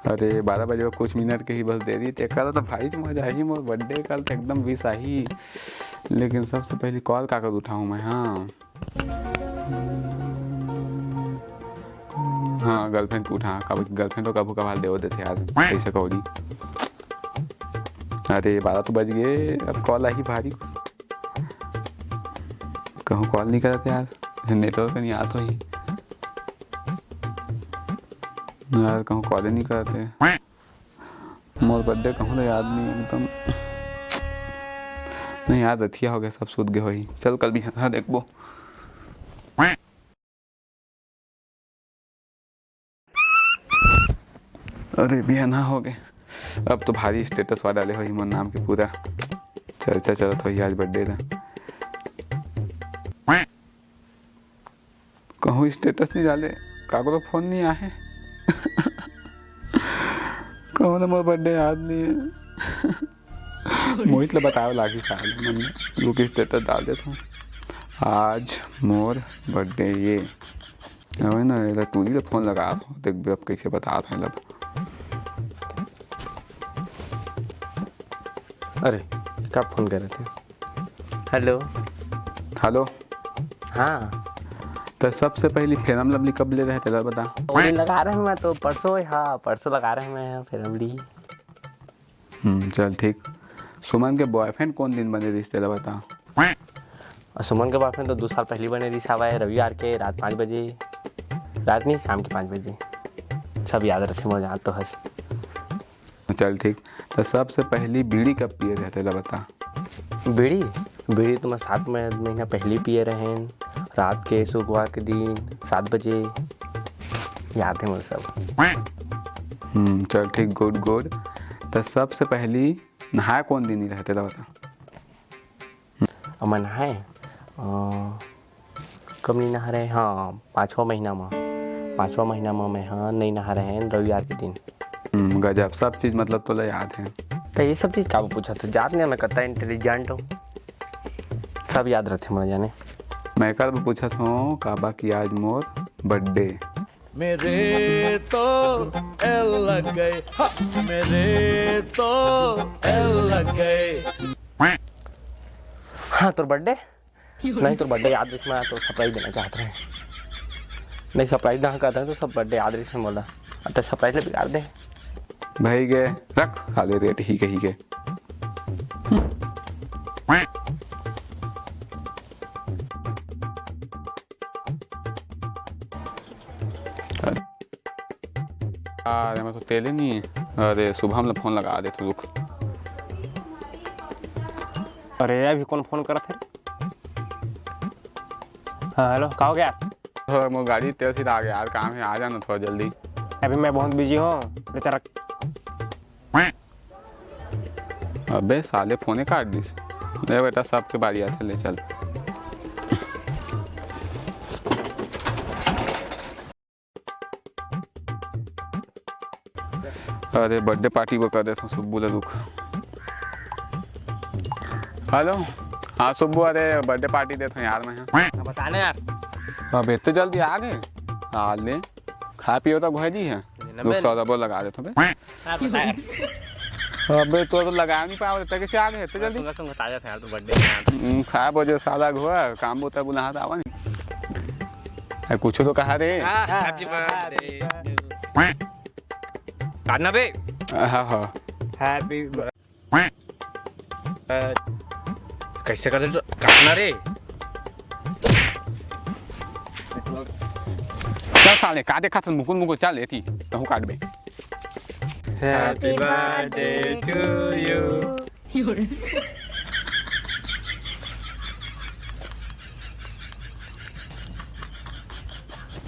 अरे 12 बजे को कुछ मिनट के ही बस देरी थे कल तो भाई मजा ही मोर बर्थडे कल तो एकदम विश आई। लेकिन सबसे पहले कॉल का कर उठाऊँ मैं। हाँ गर्लफ्रेंड को उठा कब गर्लफ्रेंड तो कभी कभार दे देते यार कैसे कौड़ी। अरे 12 तो बज गए अब कॉल आई भारी कहूँ कॉल नहीं करते यार नेटवर्क नहीं आता ही यार कहूँ कॉल नहीं करते मोर बर्थडे कहूँ तो याद नहीं एकदम नहीं याद रथिया हो गया सब सूद गए वही चल कल भी हाँ देखबो। अरे बिहाना हो गए अब तो भारी स्टेटस वाला डाले हो मोर नाम के पूरा चर्चा चलत हो आज बर्थडे था कहूँ स्टेटस नहीं डाले काको तो फोन नहीं आए कहूँ ना मोर बर्थडे याद नहीं है मोहित ले बताओ लागी साल मन लोग स्टेटस डाल देता हूँ आज मोर बर्थडे ये है ना टूली तो फोन लगा दो देख अब कैसे बता दो लब। अरे कब फोन कर रहे थे? हेलो हेलो हाँ तो सबसे पहली फेरम लवली कब ले रहे थे बता। लगा रहे हैं मैं तो परसों हाँ परसों लगा रहे हैं मैं फिर लवली। चल ठीक। सुमन के बॉयफ्रेंड कौन दिन बने रिश्ते ला बता। सुमन के बॉयफ्रेंड तो 2 साल पहले बने रिश्ता हुआ है रविवार के रात 5 बजे रात नहीं शाम के 5 बजे सब याद रखे मुझे याद तो हंस। चल ठीक तो सबसे पहली बीड़ी कब पिए रहते ला बता। बीड़ी तो मैं 7 महीना पहले पिए रहे रात के शुक्रवार के दिन 7 बजे याद है मुझे सब। चल ठीक गुड गुड तो सबसे पहली नहाए कौन दिन ही रहते ला बता। मैं नहाए कब नहीं नहा रहे हाँ 5वां महीना में मैं हाँ नहीं नहा रहे हैं रविवार के दिन। गजब सब चीज़ मतलब तो याद है। तो ये सब चीज़ का पूछा था याद नहीं मैं कहता इंटेलिजेंट हूँ सब याद रहते मुझे जाने। मैं कल पूछा था काबा की आज मोर बर्थडे मेरे तो एल लग गए मेरे तो एल लग गए। हाँ तो बर्थडे नहीं तो बर्थडे याद इसमें तो सरप्राइज देना चाहते हैं नहीं सरप्राइज ना कहते हैं तो सब बर्थडे याद इसमें बोला तो सरप्राइज ले बिगाड़ दे भाई गए रख खा ले रेट ही के अरे मैं तो तेले नहीं है। अरे सुबह हम लोग फोन लगा दे तू रुक। अरे अभी कौन फोन करा थे। हाँ हेलो कहाँ हो गया तो वो गाड़ी तेरे से आ गया यार काम है आ जाना थोड़ा जल्दी। अभी मैं बहुत बिजी हूँ बेचारा। अबे साले फोने काट दिस ले बेटा सबके बारी आते ले चल। अरे बर्थडे पार्टी वो कर देता हूँ सुब्बू ले रुक। हेलो हाँ सुब्बू अरे बर्थडे पार्टी देता हूँ यार मैं बताने यार अब इतने जल्दी आ गए आ ले खा पियो तो भजी है सौदा लगा देता हूँ। अबे तो लगा नहीं पाया कैसे आ गए इतने जल्दी बता था यार तो बर्थडे खा बजे सादा हुआ काम बोता बुला था आवा नहीं कुछ तो कहा रे हैप्पी बर्थडे काटना बे हाँ हाँ हैप्पी कैसे कर दे काटना रे चल साले काटे खाते मुकुल चल लेती कहूँ काट बे। हैप्पी बर्थडे टू यू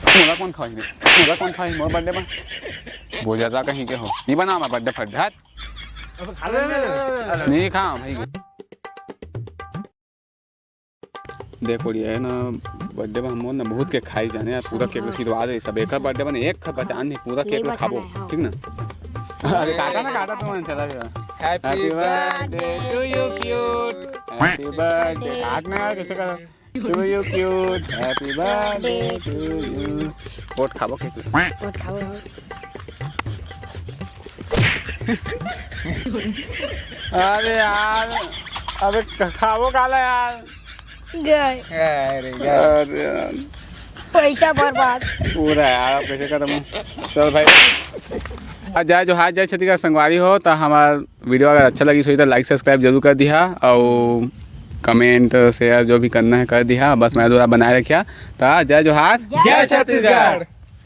मोला कौन खाई मोर बर्थडे में बोल जाता कहीं के हो नहीं बना मैं बर्थडे फट नहीं खा भाई देखो ये है ना बर्थडे में हम ना बहुत केक खाई जाने यार पूरा केक सिरवा दे सब एक बर्थडे में एक बचा नहीं पूरा केक खाबो ठीक ना। अरे काटा तो मन चला गया। Happy birthday to you cute happy birthday काटना यार कैसे कर to you cute happy birthday to you cut खाबो केक कोट खाबो अरे यार अबे खाओ काला यार। गए अरे यार पैसा बर्बाद पूरा यार अब कैसे खत्म हो। चल भाई जय जोहार जय छत्तीसगढ़ संगवारी हो तो हमारा वीडियो अगर अच्छा लगी सो तो लाइक सब्सक्राइब जरूर कर दिया और कमेंट शेयर जो भी करना है कर दिया। बस मैं द्वारा बनाए रखिया तो जय जोहार जय छत्तीसगढ़।